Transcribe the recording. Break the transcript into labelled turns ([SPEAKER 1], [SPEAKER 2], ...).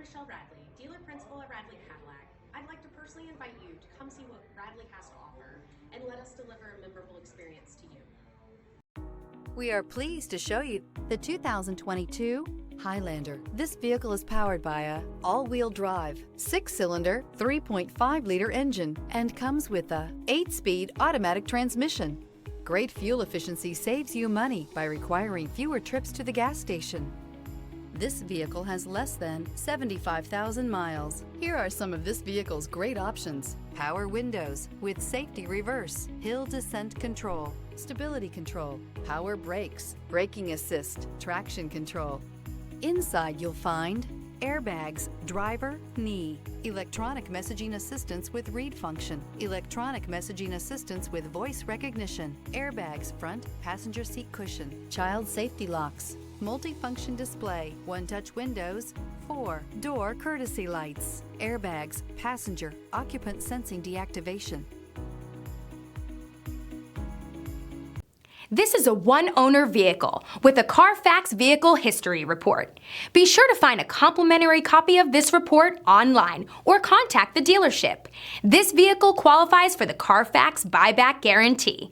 [SPEAKER 1] Michelle Radley, dealer principal at Radley Cadillac. I'd like to personally invite you to come see what Radley has to offer and let us deliver a memorable experience to you.
[SPEAKER 2] We are pleased to show you the 2022 Highlander. This vehicle is powered by a all-wheel drive, 6-cylinder, 3.5-liter engine and comes with a 8-speed automatic transmission. Great fuel efficiency saves you money by requiring fewer trips to the gas station. This vehicle has less than 75,000 miles. Here are some of this vehicle's great options: power windows with safety reverse, hill descent control, stability control, power brakes, braking assist, traction control. Inside you'll find airbags, driver, knee, electronic messaging assistance with read function, electronic messaging assistance with voice recognition, airbags front, passenger seat cushion, child safety locks, multifunction display, one-touch windows, 4-door courtesy lights, airbags, passenger, occupant sensing deactivation.
[SPEAKER 3] This is a one-owner vehicle with a Carfax Vehicle History Report. Be sure to find a complimentary copy of this report online or contact the dealership. This vehicle qualifies for the Carfax Buyback Guarantee.